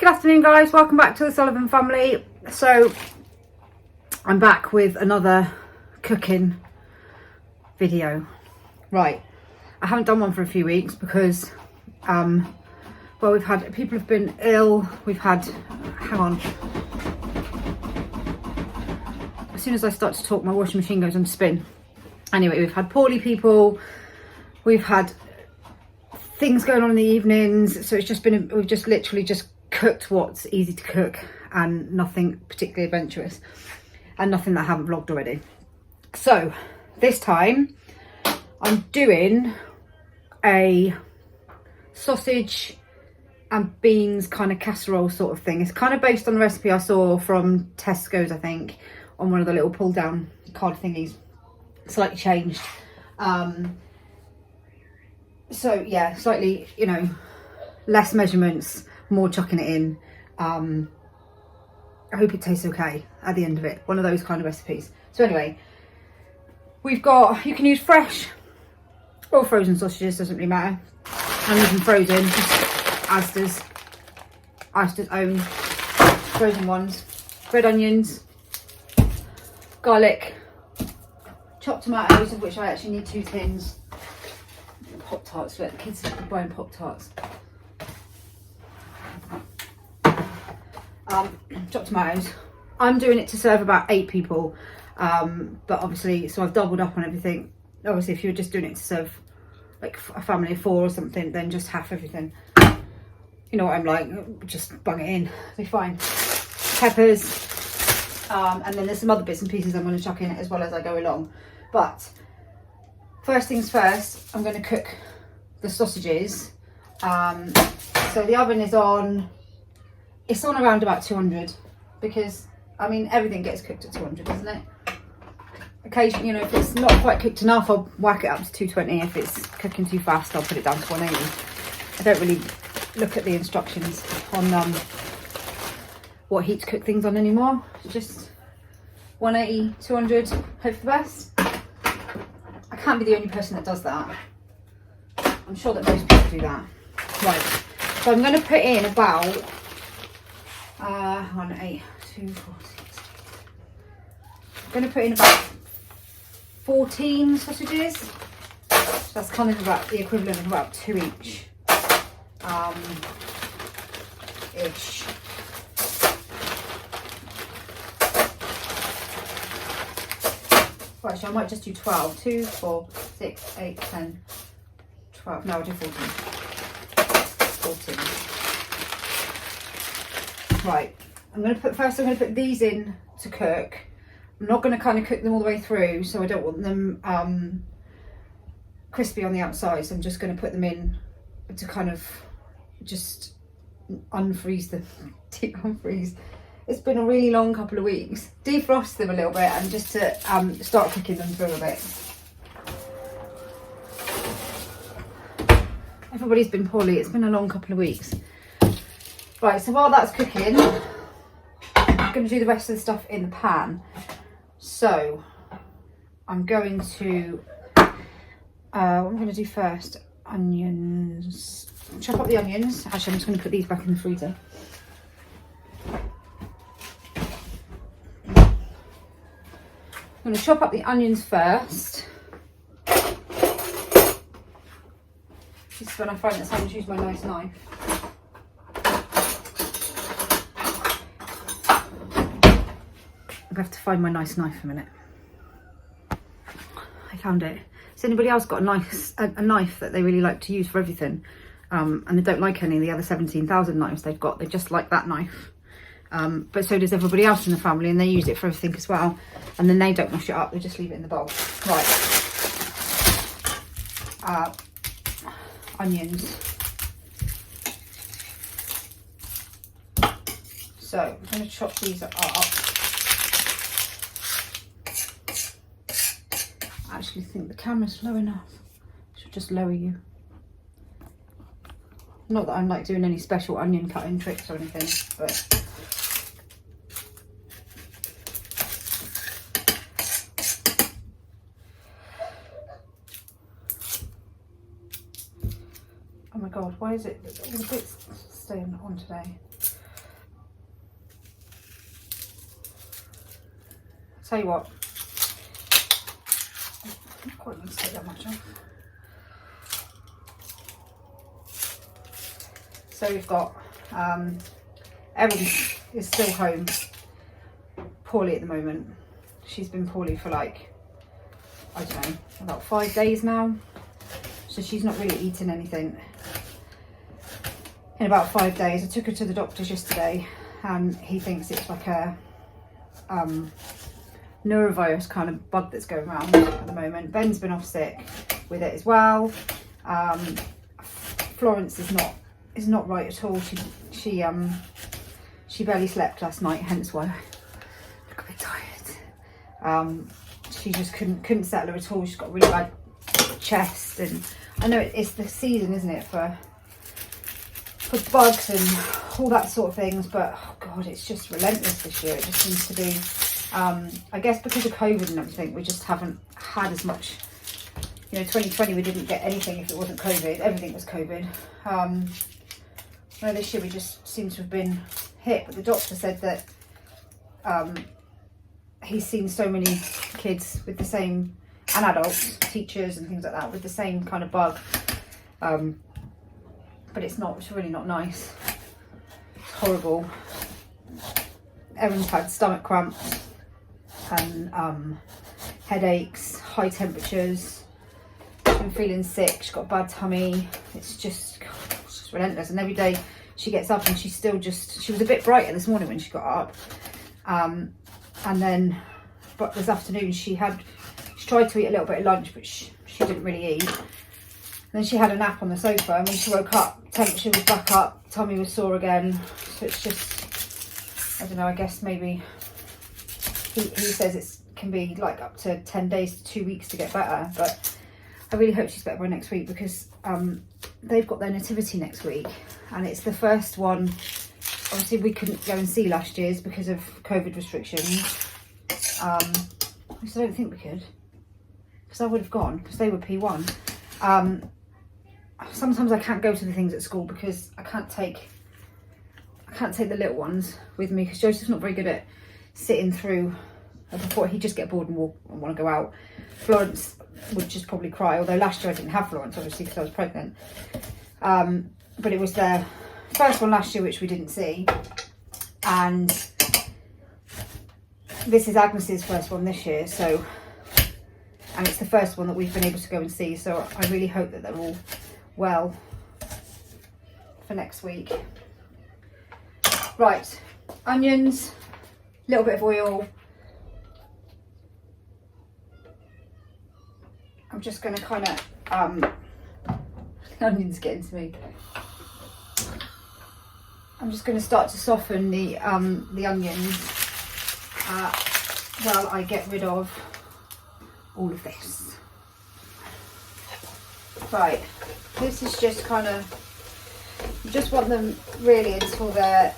Good afternoon guys, welcome back to the Sullivan family. So I'm back with another cooking video. Right, I haven't done one for a few weeks because well, we've had people have been ill. We've had, hang on, as soon as I start to talk my washing machine goes on spin. Anyway, we've had poorly people, we've had things going on in the evenings, so it's just been, we've just literally just cooked what's easy to cook and nothing particularly adventurous and nothing that I haven't vlogged already. So this time I'm doing a sausage and beans kind of casserole sort of thing. It's kind of based on the recipe I saw from Tesco's, I think, on one of the little pull down card thingies, slightly changed. So yeah, slightly, you know, less measurements, more chucking it in. I hope it tastes okay at the end of it. One of those kind of recipes. So anyway, we've got, you can use fresh or frozen sausages, doesn't really matter. I'm using frozen, 𝚬𝚲's own frozen ones. Red onions, garlic, chopped tomatoes, of which I actually need 2 tins. Pop-tarts, let the kids are buying Pop-tarts. Chopped tomatoes. I'm doing it to serve about 8 people, but obviously, so I've doubled up on everything. Obviously, if you're just doing it to serve like a family of 4 or something, then just half everything. You know what I'm like, just bung it in, it'll be fine. Peppers, and then there's some other bits and pieces I'm going to chuck in as well as I go along. But first things first, I'm going to cook the sausages. So the oven is on, it's on around about 200, because I mean everything gets cooked at 200, doesn't it? Occasionally, you know, if it's not quite cooked enough, I'll whack it up to 220. If it's cooking too fast, I'll put it down to 180. I don't really look at the instructions on what heat to cook things on anymore. It's just 180, 200, hope for the best. I can't be the only person that does that. I'm sure that most people do that. Right, so I'm going to put in about 1, 8, 2, 4, 6. I'm going to put in about 14 sausages. So that's kind of about the equivalent of about 2 each. Ish. Right, so I might just do 12. 2, 4, 6, 8, 10, 12. No, I'll do 14. 14. Right, I'm going to put these in to cook. I'm not going to kind of cook them all the way through, so I don't want them crispy on the outside. So I'm just going to put them in to kind of just unfreeze them. Deep unfreeze. It's been a really long couple of weeks. Defrost them a little bit and just to start cooking them through a bit. Everybody's been poorly. It's been a long couple of weeks. Right, so while that's cooking, I'm going to do the rest of the stuff in the pan. So I'm going to, what I'm going to do first, onions. Chop up the onions. Actually, I'm just going to put these back in the freezer. I'm going to chop up the onions first. This is when I find it's time to use my nice knife. I have to find my nice knife a minute. I found it. Has anybody else got a knife that they really like to use for everything? And they don't like any of the other 17,000 knives they've got. They just like that knife. But so does everybody else in the family, and they use it for everything as well. And then they don't wash it up, they just leave it in the bowl. Right. Onions. So I'm going to chop these up. I actually think the camera's low enough. I should just lower you. Not that I'm like doing any special onion cutting tricks or anything, but oh my god, why is it all the bits staying on today? tell you what, I don't quite need to take that much off. So we've got Erin is still home poorly at the moment. She's been poorly for like, I don't know, about 5 days now. So she's not really eating anything in about 5 days. I took her to the doctor's yesterday and he thinks it's like a neurovirus kind of bug that's going around at the moment. Ben's been off sick with it as well. Florence is not right at all. She barely slept last night, hence why I look a bit tired. She just couldn't settle her at all. She's got a really bad chest, and I know it's the season, isn't it, for bugs and all that sort of things, but oh god, it's just relentless this year. It just seems to be, I guess because of COVID and everything, we just haven't had as much, you know, 2020 we didn't get anything if it wasn't COVID. Everything was COVID. No, this year we just seem to have been hit, but the doctor said that he's seen so many kids with the same, and adults, teachers and things like that, with the same kind of bug, but it's really not nice. It's horrible. Erin's had stomach cramps and headaches, high temperatures. She's been feeling sick. She's got a bad tummy. It's just relentless. And every day she gets up and she's still just, she was a bit brighter this morning when she got up, and then but this afternoon she tried to eat a little bit of lunch, but she didn't really eat. Then she had a nap on the sofa, and when she woke up, temperature was back up, tummy was sore again. So it's just, I don't know, I guess maybe he says it can be like up to 10 days to 2 weeks to get better, but I really hope she's better by next week, because they've got their nativity next week, and it's the first one. Obviously we couldn't go and see last year's because of COVID restrictions. Which I don't think we could, because I would have gone, because they were P1. Sometimes I can't go to the things at school because I can't take the little ones with me, because Joseph's not very good at sitting through. Before, he'd just get bored and want to go out. Florence would just probably cry, although last year I didn't have Florence, obviously, because I was pregnant. But it was their first one last year, which we didn't see, and this is Agnes's first one this year, so, and it's the first one that we've been able to go and see, so I really hope that they're all well for next week. Right, onions, a little bit of oil. I'm just going to kind of, onions getting to me. I'm just going to start to soften the onions while I get rid of all of this. Right, this is just kind of, you just want them really until they're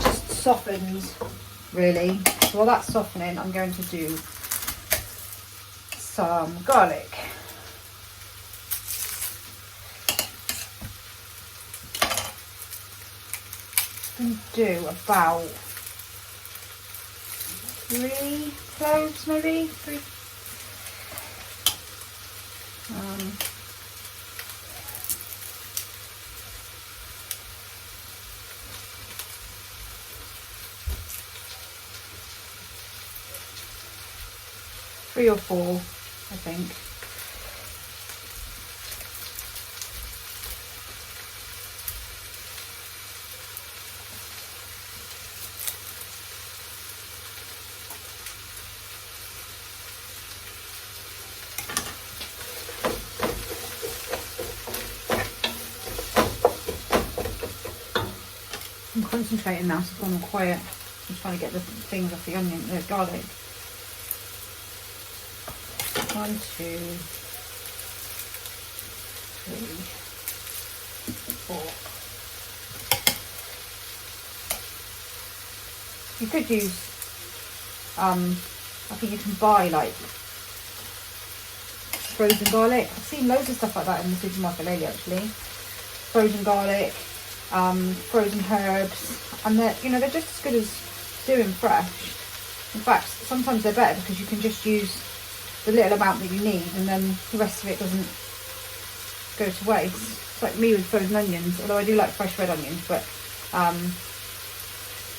just softened, really. So while that's softening, I'm going to do some garlic. I'm going to do about 3 cloves, maybe 3. 3 or 4, I think. I'm concentrating now, so I'm quiet. I'm trying to get the things off the onion, the garlic. 1, 2, 3, 4. You could use, I think you can buy like frozen garlic. I've seen loads of stuff like that in the supermarket lately, actually. Frozen garlic, frozen herbs, and they're just as good as doing fresh. In fact, sometimes they're better because you can just use the little amount that you need and then the rest of it doesn't go to waste. It's like me with frozen onions, although I do like fresh red onions, but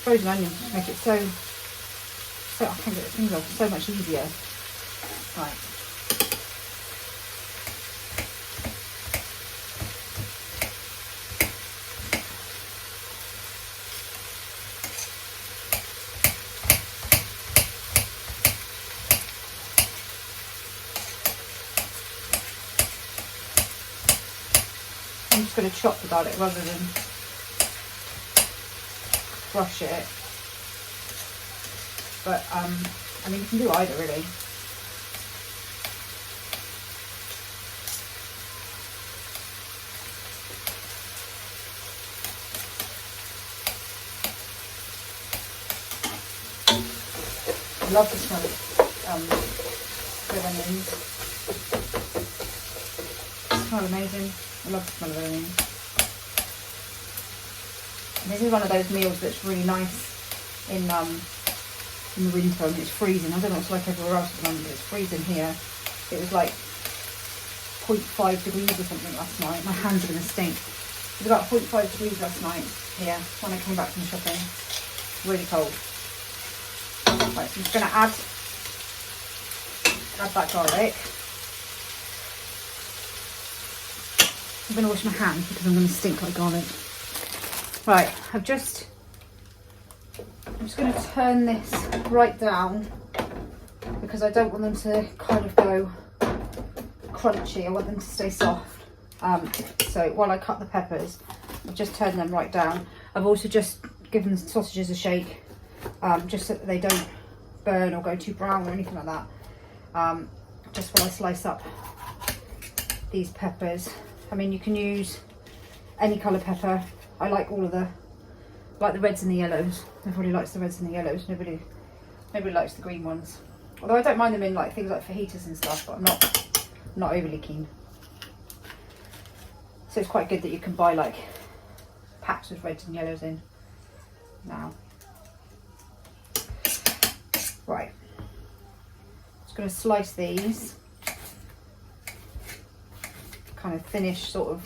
frozen onions just make it so I can't get the things off, so much easier. Right. I'm just going to chop the garlic rather than crush it. But I mean, you can do either really. I love the smell of red onions. They smell amazing. I love the smell of onions. And this is one of those meals that's really nice in the winter and it's freezing. I don't know what it's like everywhere else at the moment, but it's freezing here. It was like 0.5 degrees or something last night. My hands are going to stink. It was about 0.5 degrees last night here when I came back from shopping. Really cold. Right, so I'm just going to add that garlic. I'm going to wash my hands because I'm going to stink like garlic. Right, I'm just going to turn this right down because I don't want them to kind of go crunchy. I want them to stay soft. So while I cut the peppers, I've just turned them right down. I've also just given the sausages a shake, just so that they don't burn or go too brown or anything like that. Just while I slice up these peppers. I mean, you can use any colour pepper. I like all of the reds and the yellows. Everybody likes the reds and the yellows. Nobody likes the green ones. Although I don't mind them in like things like fajitas and stuff, but I'm not overly keen. So it's quite good that you can buy like packs with reds and yellows in now. Right. Just going to slice these. Kind of thinnish sort of.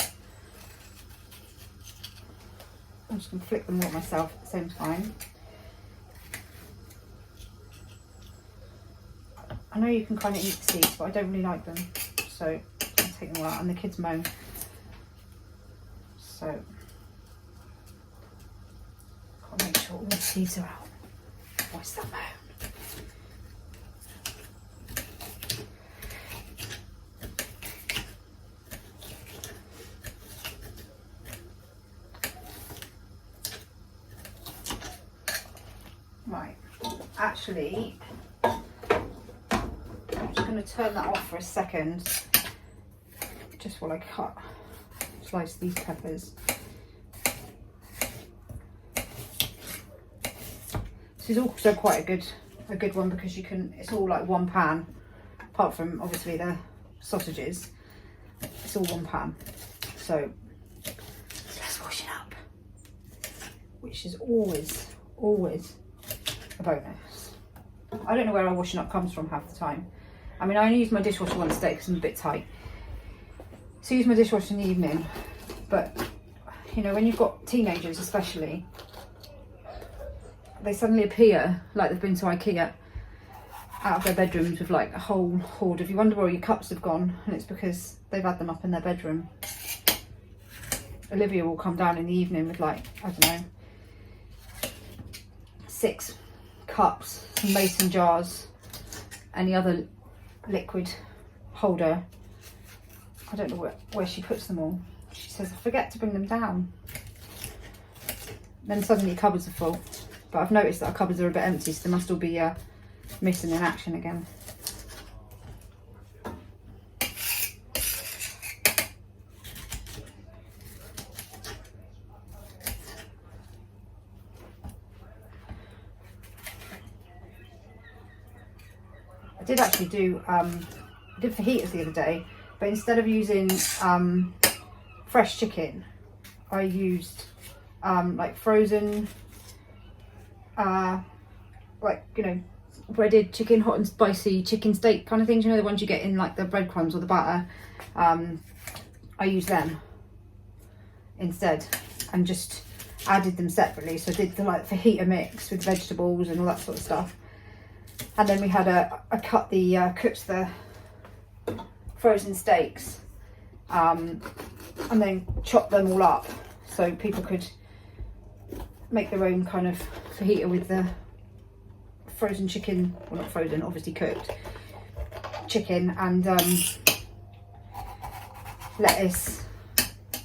I'm just going to flick them all myself at the same time. I know you can kind of eat the seeds, but I don't really like them, so I'm going to take them all out, and the kids moan. So, got to make sure all the seeds are out. What's that moan? Right, actually, I'm just going to turn that off for a second, just while I slice these peppers. This is also quite a good one because it's all like one pan, apart from obviously the sausages. It's all one pan, so let's wash it up, which is always a bonus. I don't know where our washing up comes from half the time. I mean, I only use my dishwasher once a day because I'm a bit tight. So I use my dishwasher in the evening. But, you know, when you've got teenagers especially, they suddenly appear like they've been to IKEA out of their bedrooms with like a whole hoard of, you wonder where all your cups have gone, and it's because they've had them up in their bedroom. Olivia will come down in the evening with like, I don't know, 6 cups, some mason jars, any other liquid holder. I don't know where she puts them all. She says, I forget to bring them down. Then suddenly cupboards are full. But I've noticed that our cupboards are a bit empty, so they must all be missing in action again. I did actually do, I did fajitas the other day, but instead of using fresh chicken, I used like frozen, like, you know, breaded chicken, hot and spicy chicken steak kind of things, you know, the ones you get in like the breadcrumbs or the batter. I use them instead and just added them separately. So I did the like fajita mix with vegetables and all that sort of stuff. And then we had I cooked the frozen steaks and then chopped them all up so people could make their own kind of fajita with the frozen chicken, well not frozen, obviously cooked chicken, and lettuce,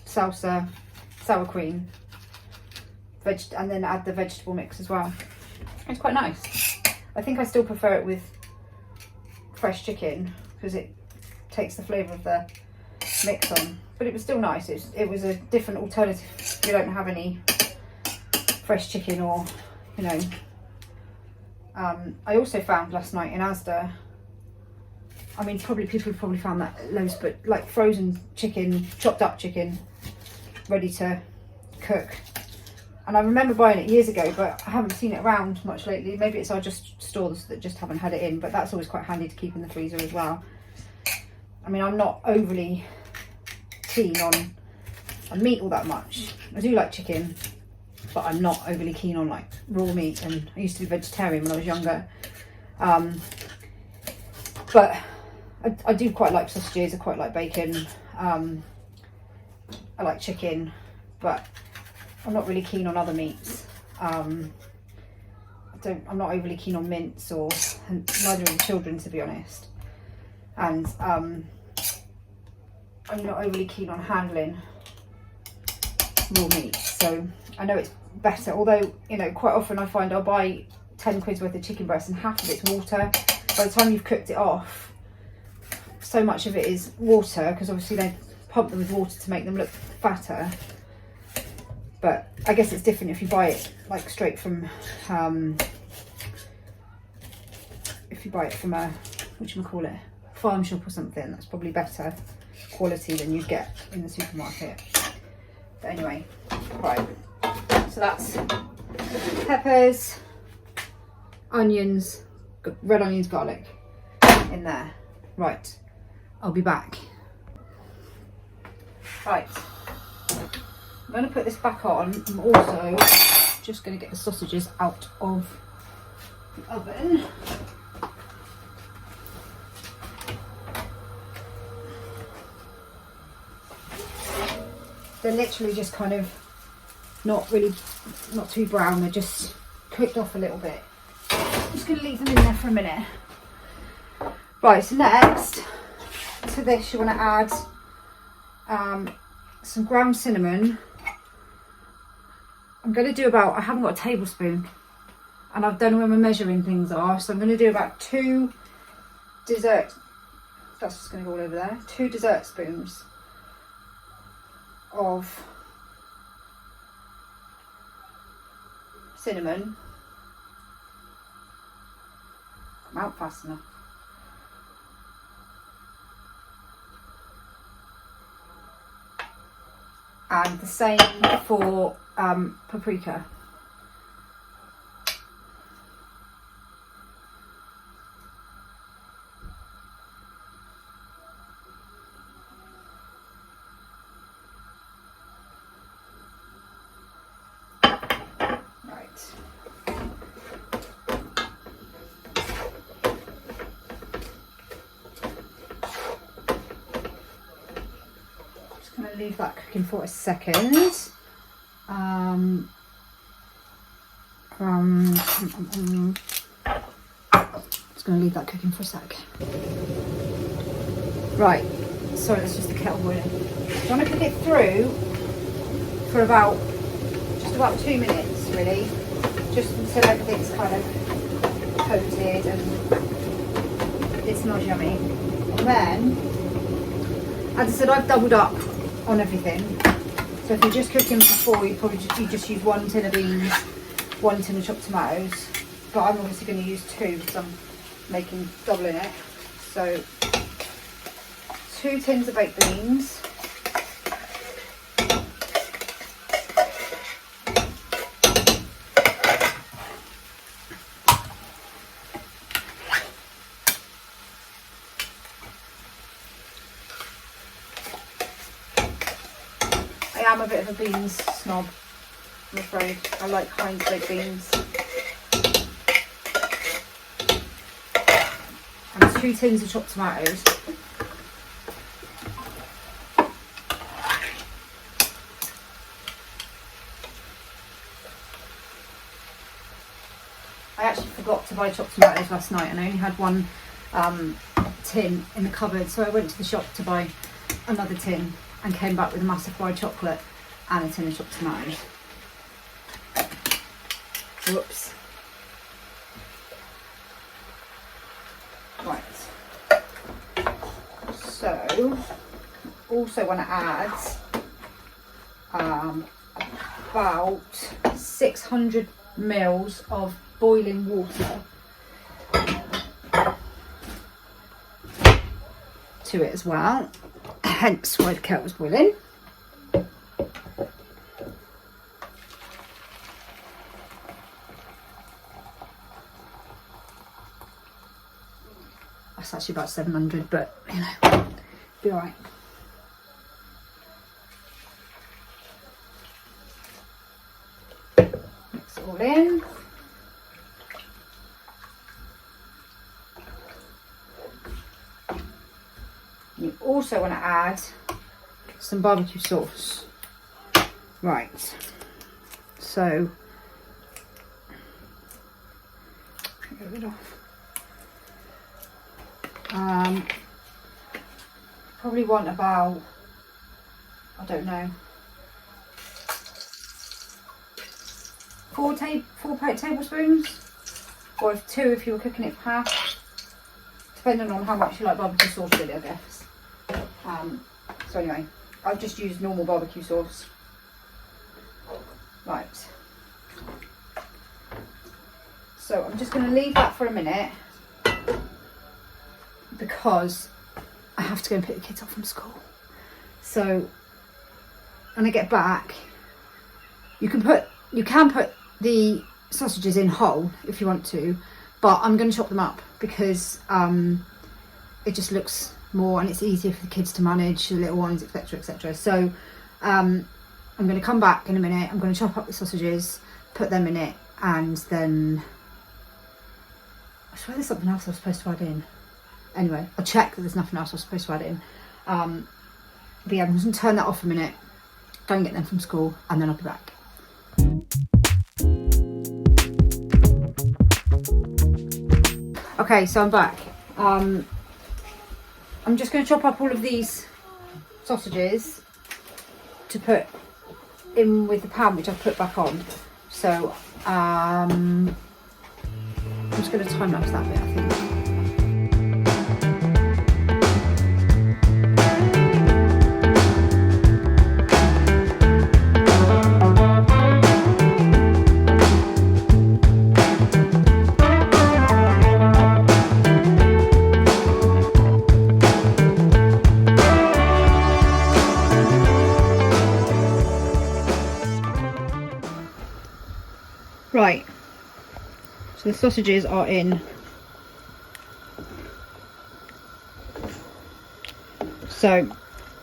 salsa, sour cream, and then add the vegetable mix as well. It's quite nice. I think I still prefer it with fresh chicken because it takes the flavour of the mix on, but it was still nice. It was a different alternative if you don't have any fresh chicken, or you know. I also found last night in Asda, I mean probably people have probably found that loads, but like frozen chicken, chopped up chicken, ready to cook. And I remember buying it years ago, but I haven't seen it around much lately. Maybe it's our stores that just haven't had it in, but that's always quite handy to keep in the freezer as well. I mean, I'm not overly keen on meat all that much. I do like chicken, but I'm not overly keen on like raw meat, and I used to be vegetarian when I was younger. But I do quite like sausages, I quite like bacon, I like chicken, but I'm not really keen on other meats. I'm not overly keen on mince, or neither are the children, to be honest. And I'm not overly keen on handling raw meat, so I know it's better, although you know quite often I find I'll buy 10 quid's worth of chicken breast and half of it's water. By the time you've cooked it off, so much of it is water, because obviously they pump them with water to make them look fatter. But I guess it's different if you buy it like straight from if you buy it from a whatchamacallit, farm shop or something. That's probably better quality than you'd get in the supermarket. But anyway, right, so that's peppers, onions, red onions, garlic in there. Right, I'll be back. Right, I'm going to put this back on. I'm also just going to get the sausages out of the oven. They're literally just kind of not too brown, they're just cooked off a little bit. I'm just going to leave them in there for a minute. Right, so next to this you want to add some ground cinnamon. I'm going to do about, I haven't got a tablespoon and I don't know where my measuring things are, so I'm going to do about 2 dessert, that's just going to go all over there, 2 dessert spoons of cinnamon. Come out fast enough. And the same for paprika. Leave that cooking for a second. Just going to leave that cooking for a sec. Right, sorry, that's just the kettle boiling. I want to cook it through for just about 2 minutes, really, just until everything's kind of coated and it smells yummy. And then, as I said, I've doubled up on everything, so if you're just cooking for 4, you just use 1 tin of beans, 1 tin of chopped tomatoes, but I'm obviously going to use 2 because I'm making double in it. So 2 tins of baked beans, I am a bit of a beans snob, I'm afraid. I like Heinz baked beans. And 2 tins of chopped tomatoes. I actually forgot to buy chopped tomatoes last night, and I only had 1 tin in the cupboard, so I went to the shop to buy another tin and came back with a massive bar of chocolate and a tin of chopped tomatoes. Whoops. Right. So, also want to add about 600 mils of boiling water to it as well, hence why the kettle's boiling. That's actually about 700, but you know, be alright. Mix it all in. You also want to add some barbecue sauce. Right, so get it off. Probably want about, I don't know, 4 tablespoons, or 2 if you were cooking it for half, depending on how much you like barbecue sauce really, I guess. So anyway, I've just used normal barbecue sauce. Right, so I'm just going to leave that for a minute because I have to go and pick the kids up from school. So when I get back, you can put the sausages in whole if you want to, but I'm going to chop them up because it just looks more, and it's easier for the kids to manage, the little ones, etc, etc. So I'm going to come back in a minute. I'm going to chop up the sausages, put them in it, and then I swear there's something else I was supposed to add in. Anyway, I'll check that there's nothing else I was supposed to add in. But yeah, I'm just going to turn that off a minute, go and get them from school, and then I'll be back. Okay, so I'm back. I'm just going to chop up all of these sausages to put in with the pan, which I've put back on. So I'm just going to time lapse that bit, I think. Right, so the sausages are in. So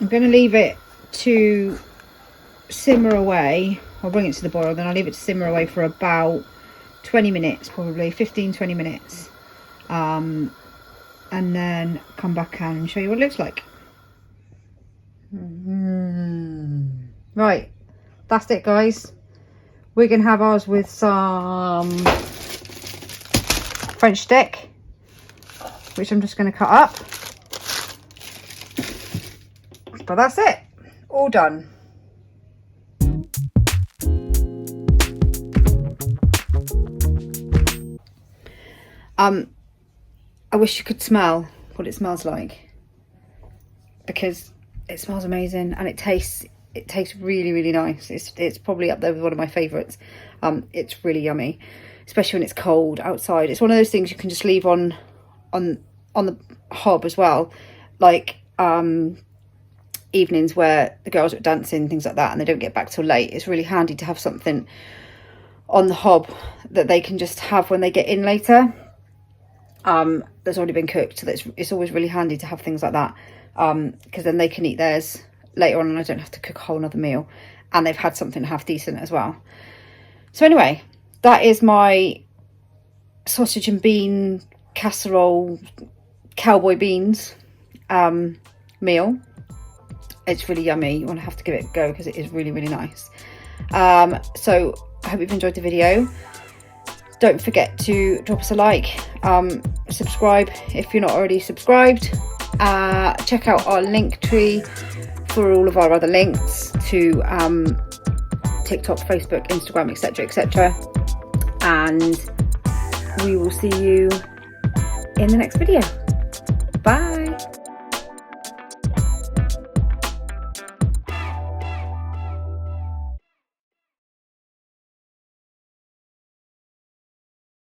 I'm going to leave it to simmer away. I'll bring it to the boil, then I'll leave it to simmer away for about 20 minutes, probably 15-20 minutes. And then come back and show you what it looks like. Right, that's it, guys. We're going to have ours with some French stick, which I'm just going to cut up. But that's it, all done. I wish you could smell what it smells like, because it smells amazing and it tastes really, really nice. It's probably up there with one of my favourites. It's really yummy, especially when it's cold outside. It's one of those things you can just leave on the hob as well, like evenings where the girls are dancing, things like that, and they don't get back till late. It's really handy to have something on the hob that they can just have when they get in later, that's already been cooked. So it's always really handy to have things like that, because then they can eat theirs later on and I don't have to cook a whole nother meal, and they've had something half decent as well. So anyway, that is my sausage and bean casserole cowboy beans meal. It's really yummy. You want to have to give it a go because it is really, really nice. So I hope you've enjoyed the video. Don't forget to drop us a like, subscribe if you're not already subscribed. Check out our link tree for all of our other links to TikTok, Facebook, Instagram, etc, etc. And we will see you in the next video. Bye.